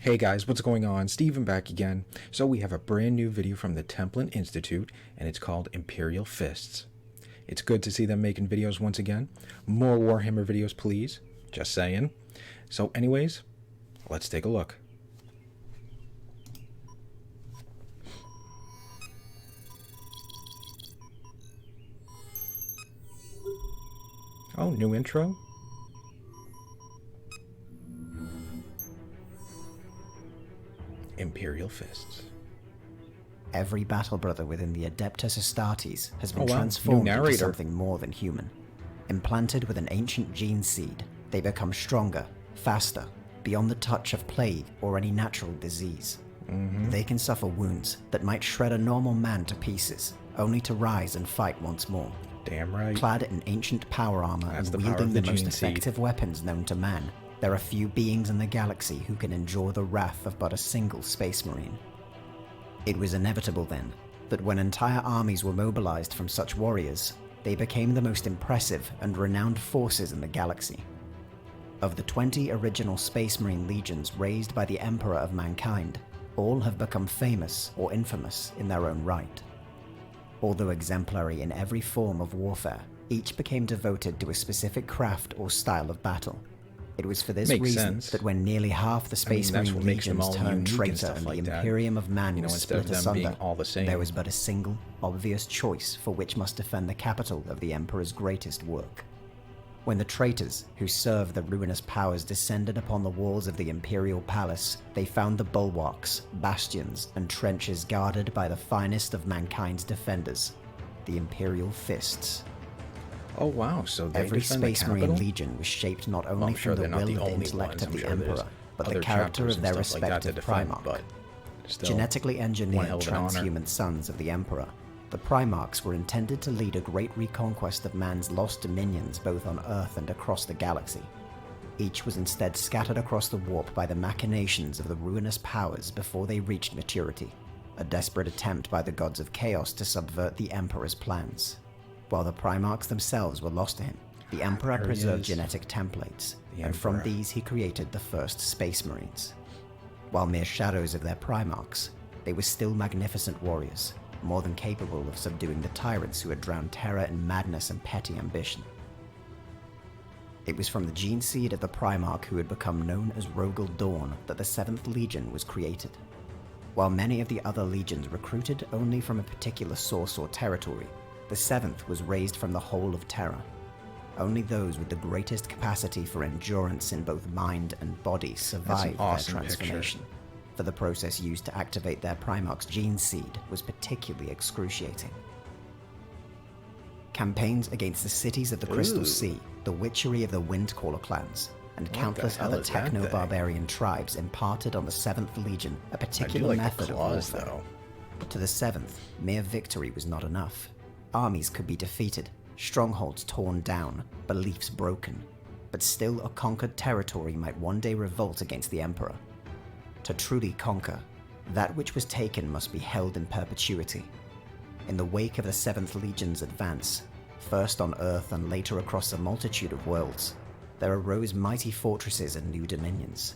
Hey guys, what's going on? Steven back again. So we have a brand new video from the Templin Institute, and it's called Imperial Fists. It's good to see them making videos once again. More Warhammer videos, please. Just saying. So anyways, let's take a look. Oh, new intro? Imperial Fists. Every battle brother within the Adeptus Astartes has been New transformed into narrator. something more than human. Implanted with an ancient gene seed, they become stronger, faster, beyond the touch of plague or any natural disease. They can suffer wounds that might shred a normal man to pieces, only to rise and fight once more. Damn right. Clad in ancient power armor That's and the power wielding of the the most gene seed. effective weapons known to man, there are few beings in the galaxy who can endure the wrath of but a single space marine. It was inevitable then, that when entire armies were mobilized from such warriors, they became the most impressive and renowned forces in the galaxy. Of the 20 original Space Marine legions raised by the Emperor of Mankind, all have become famous or infamous in their own right. Although exemplary in every form of warfare, each became devoted to a specific craft or style of battle. It was for this Makes reason sense. that when nearly half the Space that's Marine what makes them legions all turned unique and traitor stuff and like the that. Imperium of Man You know, was instead of split them being asunder, all the same. there was but a single, obvious choice for which must defend the capital of the Emperor's greatest work. When the traitors who served the ruinous powers descended upon the walls of the Imperial Palace, they found the bulwarks, bastions, and trenches guarded by the finest of mankind's defenders, the Imperial Fists. Oh wow, so they Every defend the Space Marine capital? legion was shaped not Well, only I'm sure from they're the not will the and only intellect ones. of I'm the sure there's Emperor, but the other character chapters of their and stuff like that to respective defend, Primarch. but still, Genetically one engineered hell of an honor. transhuman sons of the Emperor, the Primarchs were intended to lead a great reconquest of man's lost dominions both on Earth and across the galaxy. Each was instead scattered across the warp by the machinations of the ruinous powers before they reached maturity, a desperate attempt by the gods of chaos to subvert the Emperor's plans. While the Primarchs themselves were lost to him, the Emperor There he preserved is. genetic templates, The and from Emperor. these he created the first Space Marines. While mere shadows of their Primarchs, they were still magnificent warriors, more than capable of subduing the tyrants who had drowned terror in madness and petty ambition. It was from the gene seed of the Primarch who had become known as Rogel Dawn that the 7th Legion was created. While many of the other legions recruited only from a particular source or territory, the 7th was raised from the whole of Terra. Only those with the greatest capacity for endurance in both mind and body survived awesome their picture. transformation, for the process used to activate their Primarch's gene seed was particularly excruciating. Campaigns against the cities of the Crystal Ooh. Sea, the witchery of the Windcaller clans, and What the countless hell other is that thing? techno-barbarian tribes imparted on the 7th Legion a I do particular like the method of claws, warfare. though. To the 7th, mere victory was not enough. Armies could be defeated, strongholds torn down, beliefs broken, but still a conquered territory might one day revolt against the Emperor. To truly conquer, that which was taken must be held in perpetuity. In the wake of the 7th Legion's advance, first on Earth and later across a multitude of worlds, there arose mighty fortresses and new dominions.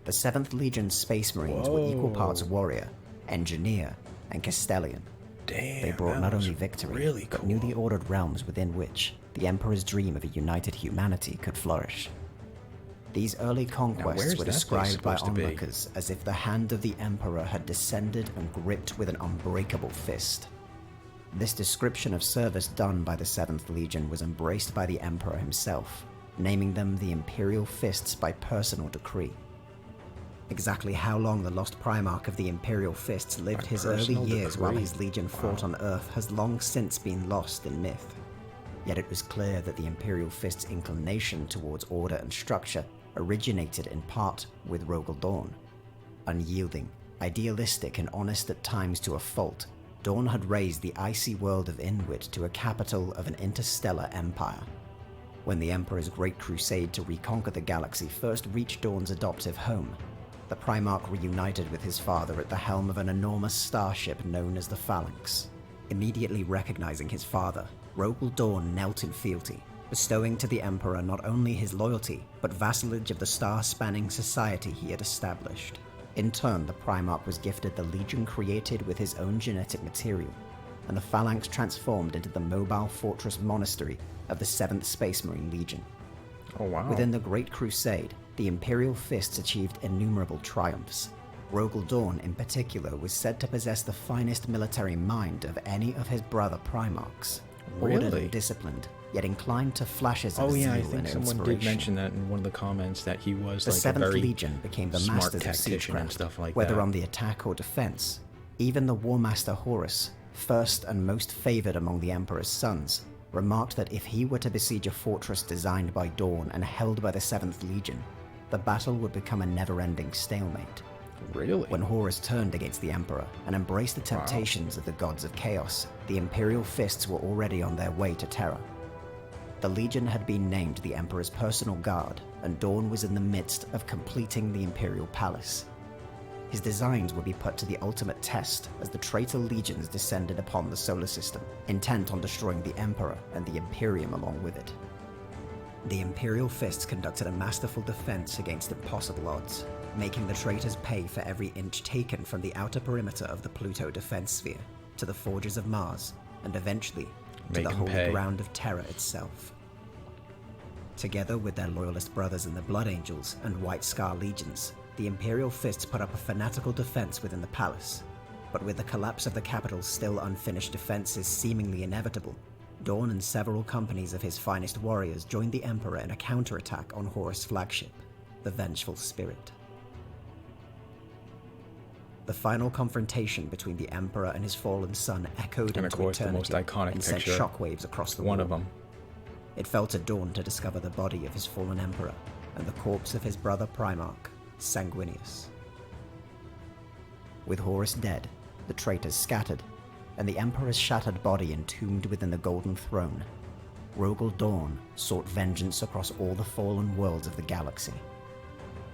The 7th Legion's Space Marines were equal parts warrior, engineer, and Castellian. Damn, They brought that not was only victory, really but cool. newly ordered realms within which the Emperor's dream of a united humanity could flourish. These early conquests where's were that place described by supposed to be? onlookers as if the hand of the Emperor had descended and gripped with an unbreakable fist. This description of service done by the 7th Legion was embraced by the Emperor himself, naming them the Imperial Fists by personal decree. Exactly how long the lost Primarch of the Imperial Fists lived By his early personal years while decree? his legion fought on Earth has long since been lost in myth. Yet it was clear that the Imperial Fist's inclination towards order and structure originated in part with Rogel Dawn. Unyielding, idealistic, and honest at times to a fault, Dawn had raised the icy world of Inward to a capital of an interstellar empire. When the Emperor's great crusade to reconquer the galaxy first reached Dawn's adoptive home, the Primarch reunited with his father at the helm of an enormous starship known as the Phalanx. Immediately recognizing his father, Rogel Dawn knelt in fealty, bestowing to the Emperor not only his loyalty, but vassalage of the star-spanning society he had established. In turn, the Primarch was gifted the Legion created with his own genetic material, and the Phalanx transformed into the mobile fortress monastery of the 7th Space Marine Legion. Oh wow. Within the Great Crusade, the Imperial Fists achieved innumerable triumphs. Rogel Dawn, in particular, was said to possess the finest military mind of any of his brother Primarchs. Ordered Really? and disciplined, yet inclined to flashes of Oh yeah, I zeal think and someone did inspiration. mention that in one of the comments, that he was The like a 7th very Legion became the smart masters of tactician and siegecraft, stuff like whether that. on the attack or defense. Even the War Master Horus, first and most favored among the Emperor's sons, remarked that if he were to besiege a fortress designed by Dawn and held by the 7th Legion, the battle would become a never-ending stalemate. Really? When Horus turned against the Emperor and embraced the temptations of the gods of chaos, the Imperial Fists were already on their way to Terra. The Legion had been named the Emperor's personal guard, and Dawn was in the midst of completing the Imperial Palace. His designs would be put to the ultimate test as the traitor legions descended upon the solar system, intent on destroying the Emperor and the Imperium along with it. The Imperial Fists conducted a masterful defense against impossible odds, making the traitors pay for every inch taken from the outer perimeter of the Pluto defense sphere to the forges of Mars, and eventually to the holy ground of Terra itself. Together with their loyalist brothers in the Blood Angels and White Scar legions, the Imperial Fists put up a fanatical defense within the palace. But with the collapse of the capital's still unfinished defenses seemingly inevitable, Dawn and several companies of his finest warriors joined the Emperor in a counterattack on Horus' flagship, the Vengeful Spirit. The final confrontation between the Emperor and his fallen son echoed and into of course, eternity the most iconic and sent picture, shockwaves across the one war. of them. It fell to Dawn to discover the body of his fallen Emperor and the corpse of his brother Primarch, Sanguinius. With Horus dead, the traitors scattered, and the Emperor's shattered body entombed within the Golden Throne, Rogel Dawn sought vengeance across all the fallen worlds of the galaxy.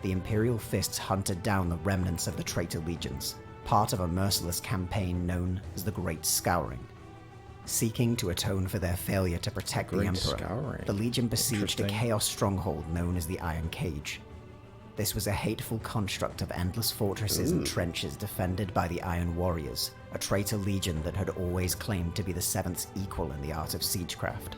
The Imperial Fists hunted down the remnants of the traitor legions, part of a merciless campaign known as the Great Scouring. Seeking to atone for their failure to protect the Emperor, the Legion besieged a chaos stronghold known as the Iron Cage. This was a hateful construct of endless fortresses and trenches defended by the Iron Warriors, a traitor legion that had always claimed to be the 7th's equal in the art of siegecraft.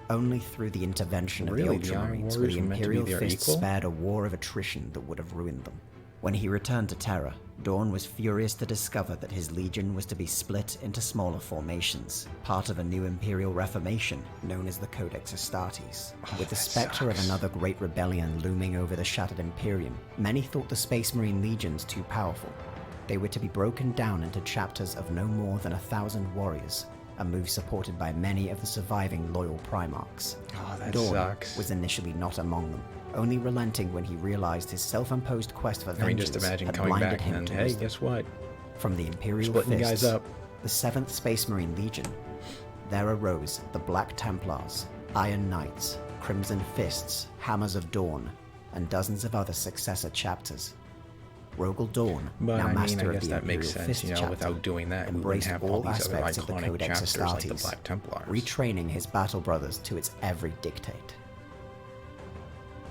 Only through the intervention of the Ultramarines were the Imperial Fists spared a war of attrition that would have ruined them. When he returned to Terra, Dawn was furious to discover that his legion was to be split into smaller formations, part of a new Imperial Reformation known as the Codex Astartes. With the specter of another great rebellion looming over the shattered Imperium, many thought the Space Marine legions too powerful. They were to be broken down into chapters of no more than 1,000 warriors, a move supported by many of the surviving loyal Primarchs. Oh, that Dawn sucks. was initially not among them, only relenting when he realized his self-imposed quest for vengeance just imagine had coming blinded back him and to hey, wisdom. guess what? From the Imperial Splitting the Fists, guys up. the 7th Space Marine Legion, there arose the Black Templars, Iron Knights, Crimson Fists, Hammers of Dawn, and dozens of other successor chapters. Rogel Dawn, But now I master mean, I of guess the that Imperial makes sense, Fist you know, chapter, without doing that, we wouldn't embraced have all all these other aspects of the iconic Codex chapters like the Astartes, Black Templars. retraining his battle brothers to its every dictate.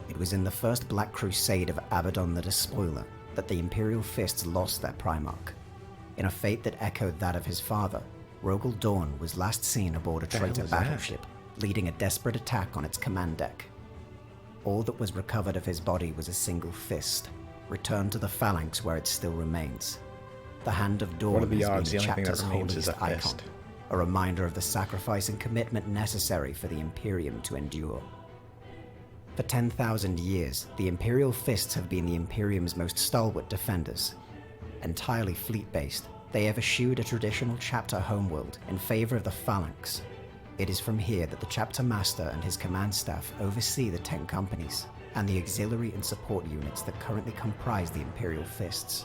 It was in the First Black Crusade of Abaddon the Despoiler that the Imperial Fists lost their Primarch. In a fate that echoed that of his father, Rogel Dawn was last seen aboard a traitor battleship, leading a desperate attack on its command deck. All that was recovered of his body was a single fist, returned to the Phalanx where it still remains. The Hand of Dawn What are the has odds? been The the only thing that chapter's remains is holiest a icon, fist. a reminder of the sacrifice and commitment necessary for the Imperium to endure. For 10,000 years, the Imperial Fists have been the Imperium's most stalwart defenders. Entirely fleet-based, they have eschewed a traditional chapter homeworld in favor of the Phalanx. It is from here that the chapter master and his command staff oversee the 10 companies and the auxiliary and support units that currently comprise the Imperial Fists.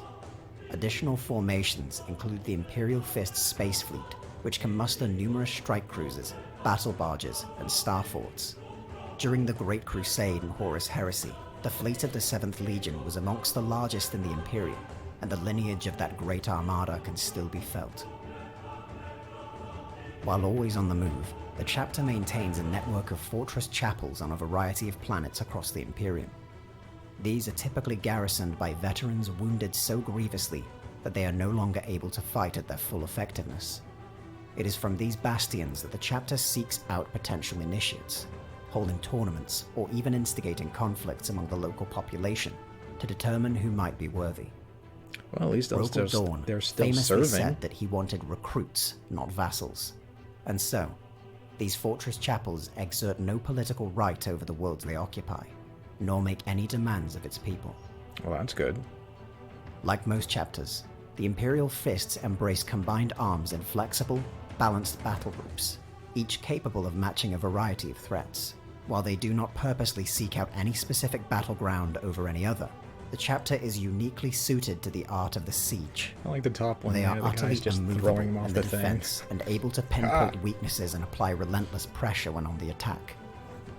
Additional formations include the Imperial Fists Space Fleet, which can muster numerous strike cruisers, battle barges, and star forts. During the Great Crusade and Horus Heresy, the fleet of the 7th Legion was amongst the largest in the Imperium, and the lineage of that great armada can still be felt. While always on the move, the chapter maintains a network of fortress chapels on a variety of planets across the Imperium. These are typically garrisoned by veterans wounded so grievously that they are no longer able to fight at their full effectiveness. It is from these bastions that the chapter seeks out potential initiates, holding tournaments or even instigating conflicts among the local population to determine who might be worthy. Well, at least they're still famously serving. said that he wanted recruits, not vassals. And so, these fortress chapels exert no political right over the worlds they occupy, nor make any demands of its people. Well, that's good. Like most chapters, the Imperial Fists embrace combined arms in flexible, balanced battle groups, each capable of matching a variety of threats. While they do not purposely seek out any specific battleground over any other, the chapter is uniquely suited to the art of the siege. I like the top one. They are the utterly guy's just immovable throwing him off in the the thing. defense and able to pinpoint weaknesses and apply relentless pressure when on the attack.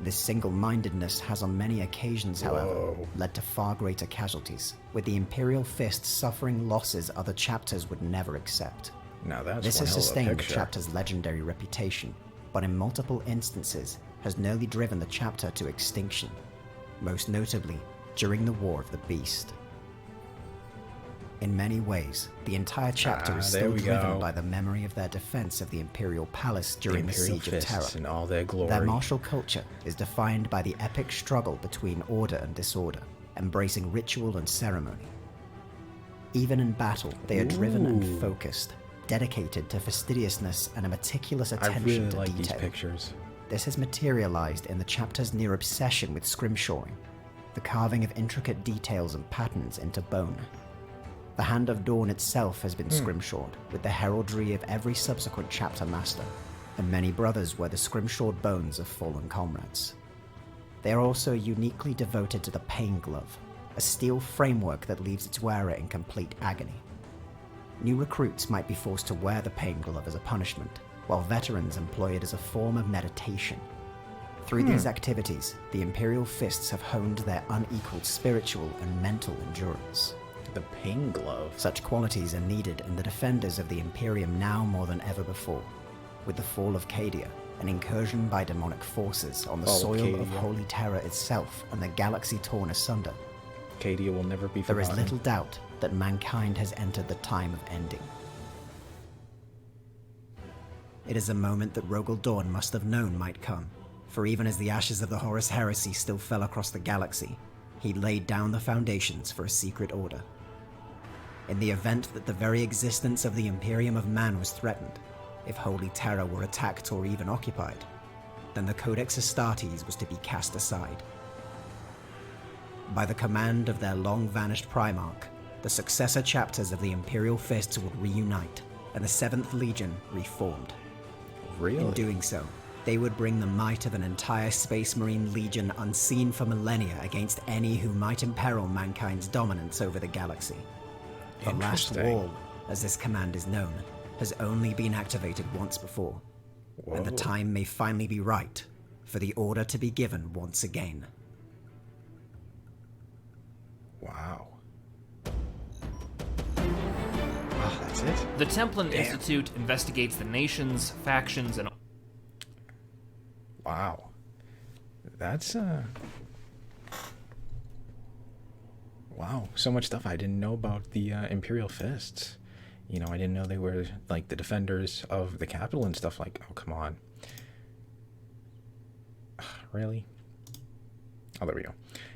This single-mindedness has on many occasions, however, led to far greater casualties, with the Imperial Fist suffering losses other chapters would never accept. Now that's This one has hell of a sustained the picture. chapter's legendary reputation, but in multiple instances has nearly driven the chapter to extinction, most notably during the War of the Beast. In many ways, the entire chapter is there still we driven go. by the memory of their defense of the Imperial Palace during the Imperial Siege of Fists Terror. in all their glory. Their martial culture is defined by the epic struggle between order and disorder, embracing ritual and ceremony. Even in battle, they are driven and focused, dedicated to fastidiousness and a meticulous I attention really to like detail. these pictures. This has materialized in the chapter's near obsession with scrimshoring, the carving of intricate details and patterns into bone. The Hand of Dawn itself has been scrimshored, with the heraldry of every subsequent chapter master, and many brothers wear the scrimshored bones of fallen comrades. They are also uniquely devoted to the Pain Glove, a steel framework that leaves its wearer in complete agony. New recruits might be forced to wear the Pain Glove as a punishment, while veterans employ it as a form of meditation. Through these activities, the Imperial Fists have honed their unequaled spiritual and mental endurance. The Pain Glove. Such qualities are needed in the defenders of the Imperium now more than ever before. With the fall of Cadia, an incursion by demonic forces on the Fall of soil of Cadia. Holy Terror itself and the galaxy torn asunder, Cadia will never be there forgotten. is little doubt that mankind has entered the time of ending. It is a moment that Rogel Dawn must have known might come, for even as the ashes of the Horus Heresy still fell across the galaxy, he laid down the foundations for a secret order. In the event that the very existence of the Imperium of Man was threatened, if Holy Terror were attacked or even occupied, then the Codex Astartes was to be cast aside. By the command of their long-vanished Primarch, the successor chapters of the Imperial Fists would reunite, and the 7th Legion reformed. Really? In doing so, they would bring the might of an entire Space Marine Legion unseen for millennia against any who might imperil mankind's dominance over the galaxy. The Last Interesting. Wall, as this command is known, has only been activated once before, and the Whoa. time may finally be right for the order to be given once again. Wow. Ah, that's it? The Templin Institute investigates the nations, factions, and Wow. That's, Wow, so much stuff I didn't know about the Imperial Fists. You know, I didn't know they were, like, the defenders of the capital and stuff like... Oh, come on. Really? Oh, there we go.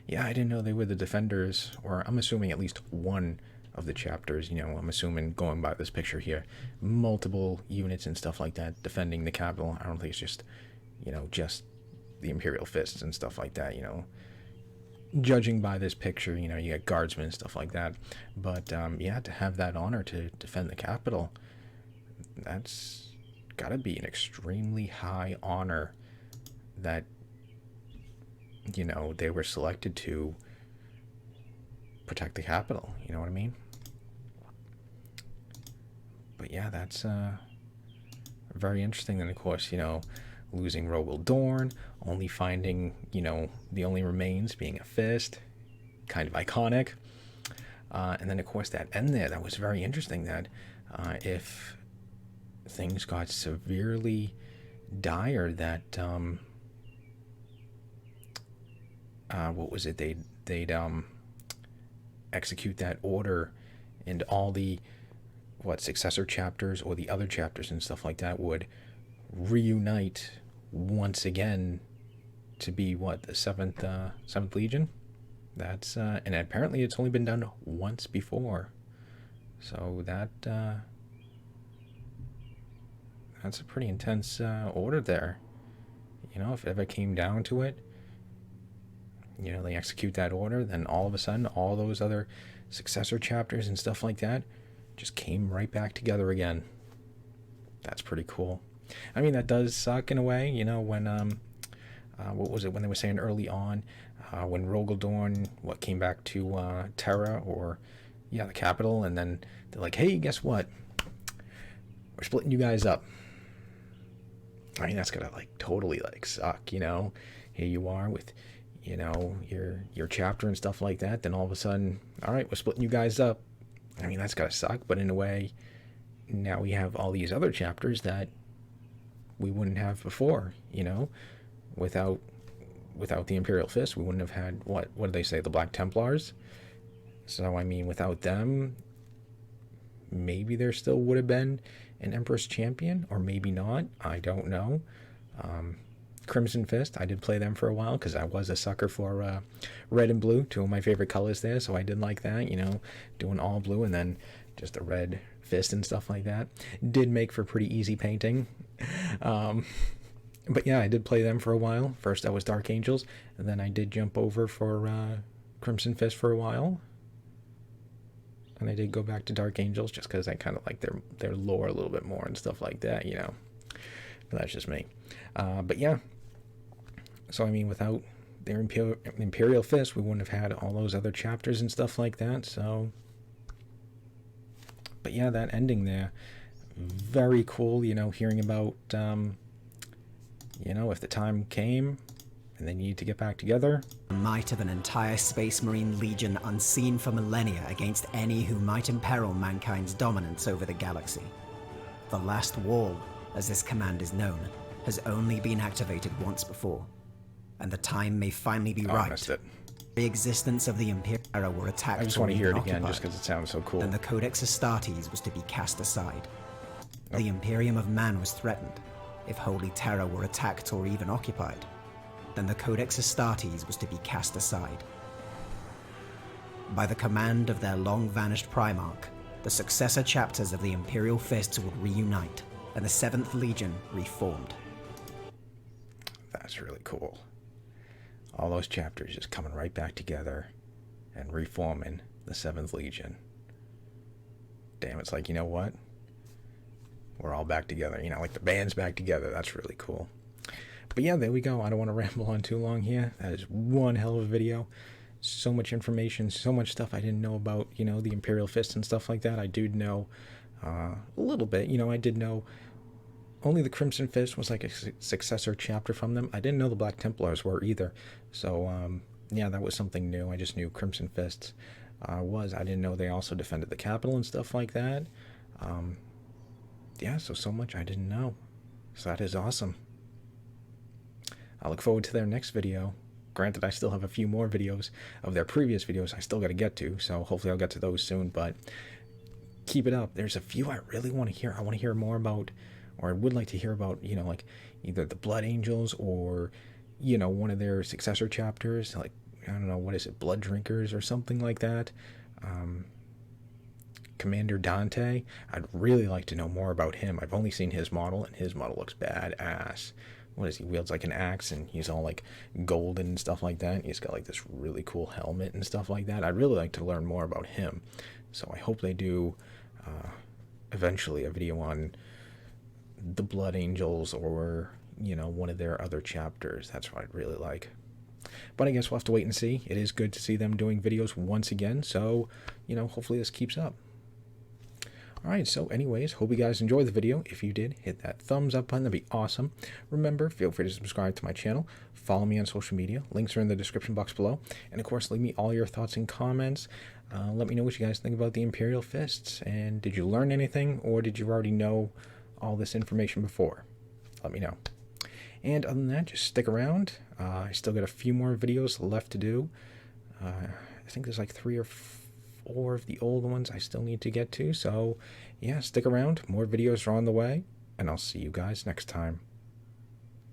Yeah, I didn't know they were the defenders, or I'm assuming at least one of the chapters. You know, I'm assuming, going by this picture here, multiple units and stuff like that defending the capital. I don't think it's just, you know, just the Imperial Fists and stuff like that, you know. Judging by this picture, you know, you got guardsmen and stuff like that. But, yeah, to have that honor to defend the capital, that's gotta be an extremely high honor that, you know, they were selected to protect the capital. You know what I mean? But, yeah, that's very interesting. And, of course, you know, losing Rogel Dorn, only finding, you know, the only remains being a fist, kind of iconic. And then, of course, that end there, that was very interesting, that if things got severely dire, that, what was it, they'd execute that order, and all the successor chapters or the other chapters and stuff like that would reunite once again to be the seventh Legion. That's and apparently it's only been done once before, so that's a pretty intense order there. If it ever came down to it, they execute that order, then all of a sudden all those other successor chapters and stuff like that just came right back together again. That's pretty cool. I mean, that does suck in a way, when what was it when they were saying early on, when Rogel Dorn came back to Terra, or the capital, and then they're like, hey, guess what, we're splitting you guys up. I mean, that's gonna totally suck. Here you are with your chapter and stuff like that, then all of a sudden, all right, we're splitting you guys up. I mean, that's gotta suck, but in a way, now we have all these other chapters that we wouldn't have before. Without the Imperial Fist, we wouldn't have had what did they say, the Black Templars. So I mean, without them, maybe there still would have been an Empress Champion, or maybe not. I don't know. Crimson Fist, I did play them for a while because I was a sucker for red and blue, two of my favorite colors there, so I did like that, doing all blue and then just a red fist and stuff like that. Did make for pretty easy painting. But yeah, I did play them for a while. First I was Dark Angels, and then I did jump over for Crimson Fist for a while. And I did go back to Dark Angels just because I kind of like their lore a little bit more and stuff like that, But that's just me. But yeah. So I mean, without their Imperial Fist, we wouldn't have had all those other chapters and stuff like that. So, but yeah, that ending there, very cool. Hearing about, if the time came and they need to get back together. The might of an entire Space Marine Legion unseen for millennia against any who might imperil mankind's dominance over the galaxy. The Last Wall, as this command is known, has only been activated once before, and the time may finally be right. I missed it. The existence of the Imperial were attacked. I just want to hear it again just because it sounds so cool. And the Codex Astartes was to be cast aside. The Imperium of Man was threatened. If Holy Terror were attacked or even occupied, then the Codex Astartes was to be cast aside. By the command of their long-vanished Primarch, the successor chapters of the Imperial Fists would reunite, and the 7th Legion reformed. That's really cool. All those chapters just coming right back together and reforming the 7th Legion. Damn, it's like, you know what? We're all back together. Like the band's back together. That's really cool. But yeah, there we go. I don't want to ramble on too long here. That is one hell of a video. So much information, so much stuff I didn't know about, the Imperial Fist and stuff like that. I do know a little bit. I did know only the Crimson Fist was like a successor chapter from them. I didn't know the Black Templars were either. So, yeah, that was something new. I just knew Crimson Fists was. I didn't know they also defended the capital and stuff like that. Yeah, so much I didn't know. So that is awesome. I look forward to their next video. Granted, I still have a few more videos of their previous videos I still got to get to, so hopefully I'll get to those soon, but keep it up. There's a few I really want to hear. I want to hear more about, or I would like to hear about, like either the Blood Angels or, one of their successor chapters, like, I don't know, what is it, Blood Drinkers or something like that. Commander Dante, I'd really like to know more about him. I've only seen his model, and his model looks badass. What is he, wields like an axe, and he's all like golden and stuff like that. He's got like this really cool helmet and stuff like that. I'd really like to learn more about him. So I hope they do eventually a video on the Blood Angels or, one of their other chapters. That's what I'd really like. But I guess we'll have to wait and see. It is good to see them doing videos once again. So, hopefully this keeps up. Alright, so anyways, hope you guys enjoyed the video. If you did, hit that thumbs up button. That'd be awesome. Remember, feel free to subscribe to my channel. Follow me on social media. Links are in the description box below. And of course, leave me all your thoughts and comments. Let me know what you guys think about the Imperial Fists. And did you learn anything, or did you already know all this information before? Let me know. And other than that, just stick around. I still got a few more videos left to do. I think there's like 3 or 4 of the old ones I still need to get to. So yeah, stick around. More videos are on the way, and I'll see you guys next time.